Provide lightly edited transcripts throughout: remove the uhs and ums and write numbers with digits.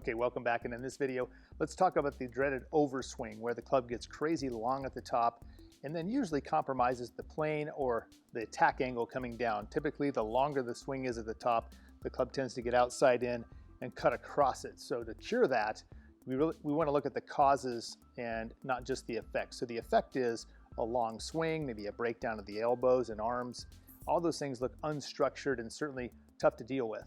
Okay, welcome back, and in this video, let's talk about the dreaded overswing, where the club gets crazy long at the top and then usually compromises the plane or the attack angle coming down. Typically, the longer the swing is at the top, the club tends to get outside in and cut across it. So to cure that, we want to look at the causes and not just the effect. So the effect is a long swing, maybe a breakdown of the elbows and arms. All those things look unstructured and certainly tough to deal with.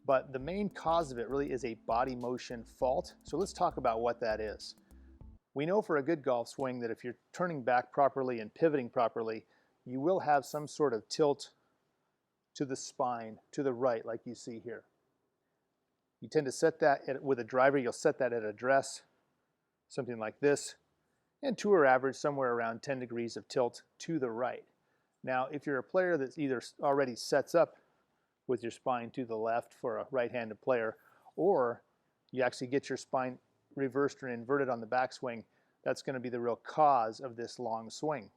But the main cause of it really is a body motion fault. So let's talk about what that is. We know for a good golf swing that if you're turning back properly and pivoting properly, you will have some sort of tilt to the spine, to the right, like you see here. You tend to set that with a driver, you'll set that at address, something like this, and tour average somewhere around 10 degrees of tilt to the right. Now, if you're a player that either already sets up with your spine to the left for a right-handed player, or you actually get your spine reversed or inverted on the backswing, that's going to be the real cause of this long swing.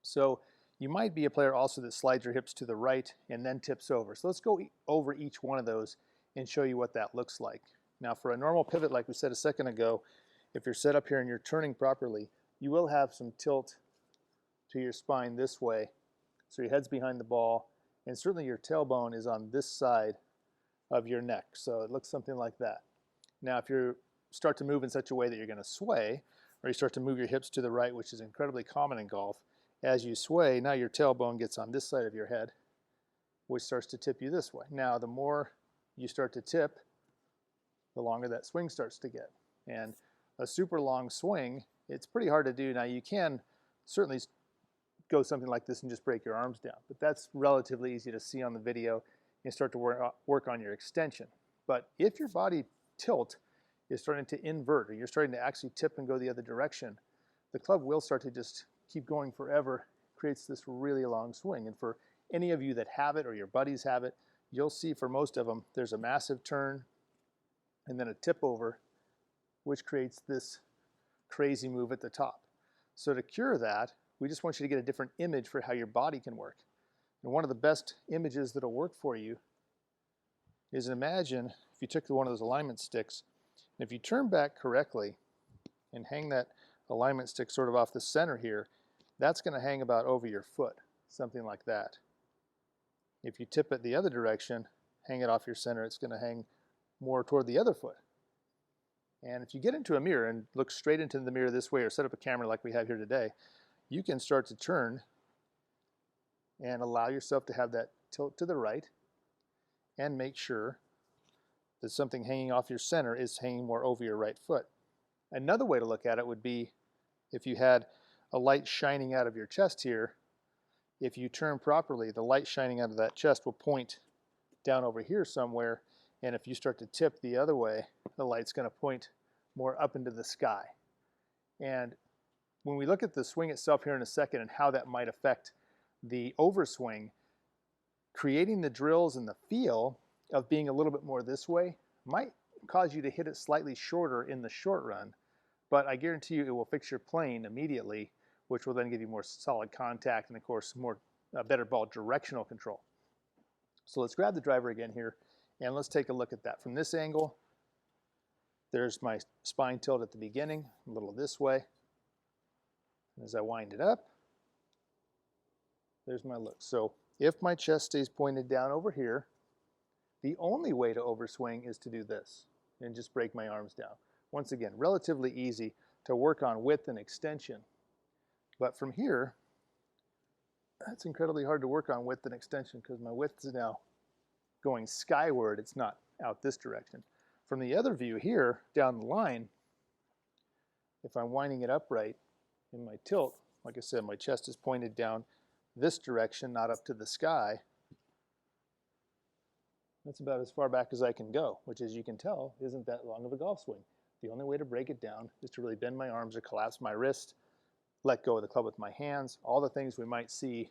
So you might be a player also that slides your hips to the right and then tips over. So let's go over each one of those and show you what that looks like. Now, for a normal pivot, like we said a second ago, if you're set up here and you're turning properly, you will have some tilt to your spine this way. So your head's behind the ball, and certainly your tailbone is on this side of your neck. So it looks something like that. Now, if you start to move in such a way that you're going to sway, or you start to move your hips to the right, which is incredibly common in golf, as you sway, now your tailbone gets on this side of your head, which starts to tip you this way. Now, the more you start to tip, the longer that swing starts to get. And a super long swing, it's pretty hard to do. Now, you can certainly go something like this and just break your arms down, but that's relatively easy to see on the video and start to work on your extension. But if your body tilt is starting to invert, or you're starting to actually tip and go the other direction, the club will start to just keep going forever, creates this really long swing. And for any of you that have it or your buddies have it, you'll see for most of them, there's a massive turn and then a tip over, which creates this crazy move at the top. So to cure that, we just want you to get a different image for how your body can work. And one of the best images that'll work for you is, imagine if you took one of those alignment sticks, and if you turn back correctly and hang that alignment stick sort of off the center here, that's going to hang about over your foot, something like that. If you tip it the other direction, hang it off your center, it's going to hang more toward the other foot. And if you get into a mirror and look straight into the mirror this way, or set up a camera like we have here today, you can start to turn and allow yourself to have that tilt to the right, and make sure that something hanging off your center is hanging more over your right foot. Another way to look at it would be if you had a light shining out of your chest here. If you turn properly, the light shining out of that chest will point down over here somewhere, and if you start to tip the other way, the light's going to point more up into the sky. And when we look at the swing itself here in a second and how that might affect the overswing, creating the drills and the feel of being a little bit more this way might cause you to hit it slightly shorter in the short run, but I guarantee you it will fix your plane immediately, which will then give you more solid contact and, of course, better ball directional control. So let's grab the driver again here and let's take a look at that. From this angle, there's my spine tilt at the beginning, a little this way. As I wind it up, there's my look. So if my chest stays pointed down over here, the only way to overswing is to do this and just break my arms down. Once again, relatively easy to work on width and extension. But from here, that's incredibly hard to work on width and extension because my width is now going skyward. It's not out this direction. From the other view here, down the line, if I'm winding it upright, in my tilt, like I said, my chest is pointed down this direction, not up to the sky. That's about as far back as I can go, which, as you can tell, isn't that long of a golf swing. The only way to break it down is to really bend my arms or collapse my wrist, let go of the club with my hands, all the things we might see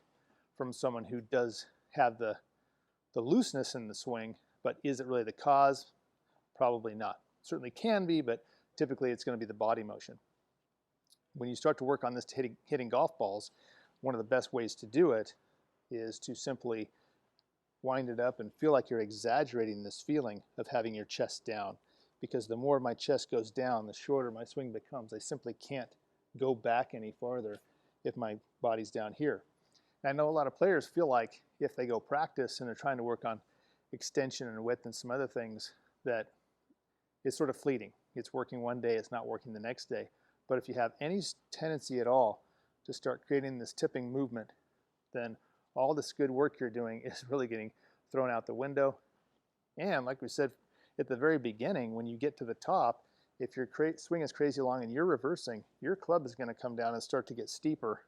from someone who does have the looseness in the swing, but is it really the cause? Probably not. Certainly can be, but typically it's going to be the body motion. When you start to work on this hitting golf balls, one of the best ways to do it is to simply wind it up and feel like you're exaggerating this feeling of having your chest down. because the more my chest goes down, the shorter my swing becomes. I simply can't go back any farther if my body's down here. And I know a lot of players feel like if they go practice and they're trying to work on extension and width and some other things, that it's sort of fleeting. It's working one day, it's not working the next day. But if you have any tendency at all to start creating this tipping movement, then all this good work you're doing is really getting thrown out the window. And like we said at the very beginning, when you get to the top, if your swing is crazy long and you're reversing, your club is going to come down and start to get steeper,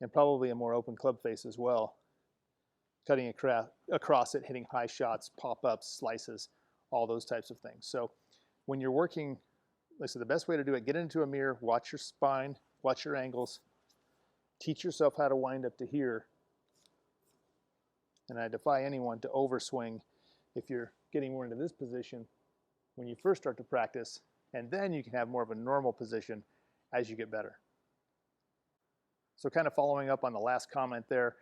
and probably a more open club face as well, cutting across it, hitting high shots, pop-ups, slices, all those types of things. So when you're working, like I said, the best way to do it, get into a mirror, watch your spine, watch your angles, teach yourself how to wind up to here. And I defy anyone to overswing if you're getting more into this position when you first start to practice, and then you can have more of a normal position as you get better. So kind of following up on the last comment there,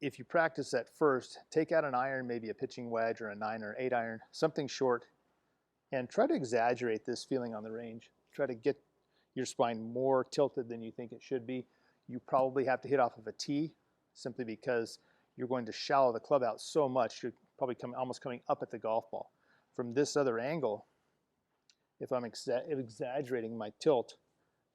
if you practice at first, take out an iron, maybe a pitching wedge or a 9 or 8 iron, something short, and try to exaggerate this feeling on the range. Try to get your spine more tilted than you think it should be. You probably have to hit off of a tee simply because you're going to shallow the club out so much, you're probably almost coming up at the golf ball. From this other angle, if I'm exaggerating my tilt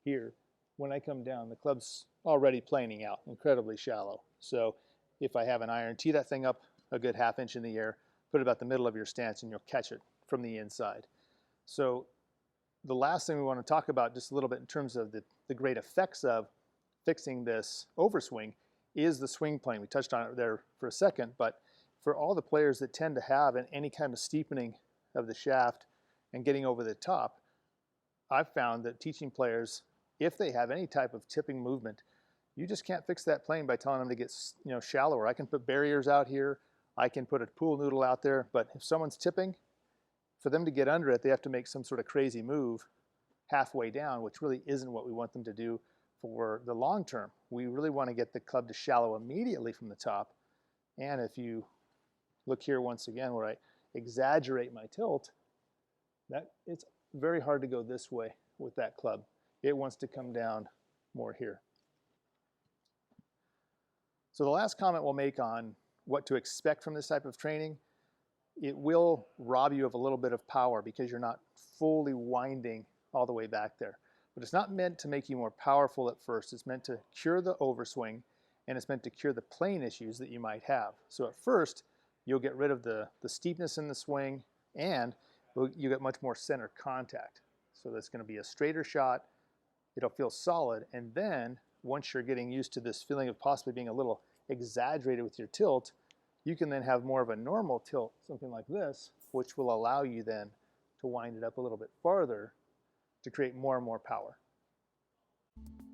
here, when I come down, the club's already planing out, incredibly shallow. So if I have an iron, tee that thing up a good ½ inch in the air, put it about the middle of your stance, and you'll catch it from the inside. So the last thing we want to talk about just a little bit in terms of the great effects of fixing this overswing is the swing plane. We touched on it there for a second, but for all the players that tend to have any kind of steepening of the shaft and getting over the top, I've found that teaching players, if they have any type of tipping movement, you just can't fix that plane by telling them to get shallower. I can put barriers out here, I can put a pool noodle out there, but if someone's tipping, for them to get under it, they have to make some sort of crazy move halfway down, which really isn't what we want them to do for the long term. We really want to get the club to shallow immediately from the top. And if you look here once again where I exaggerate my tilt, it's very hard to go this way with that club. It wants to come down more here. So the last comment we'll make on what to expect from this type of training, it will rob you of a little bit of power because you're not fully winding all the way back there. But it's not meant to make you more powerful at first. It's meant to cure the overswing, and it's meant to cure the plane issues that you might have. So at first, you'll get rid of the steepness in the swing, and you get much more center contact. So that's going to be a straighter shot. It'll feel solid, and then once you're getting used to this feeling of possibly being a little exaggerated with your tilt, you can then have more of a normal tilt, something like this, which will allow you then to wind it up a little bit farther to create more and more power.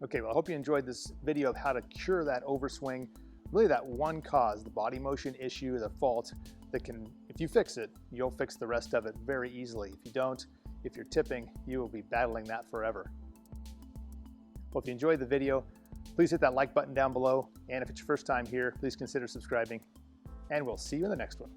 Okay, well, I hope you enjoyed this video of how to cure that overswing. Really that one cause, the body motion issue, the fault, that can, if you fix it, you'll fix the rest of it very easily. If you don't, if you're tipping, you will be battling that forever. Well, if you enjoyed the video, please hit that like button down below. And if it's your first time here, please consider subscribing. And we'll see you in the next one.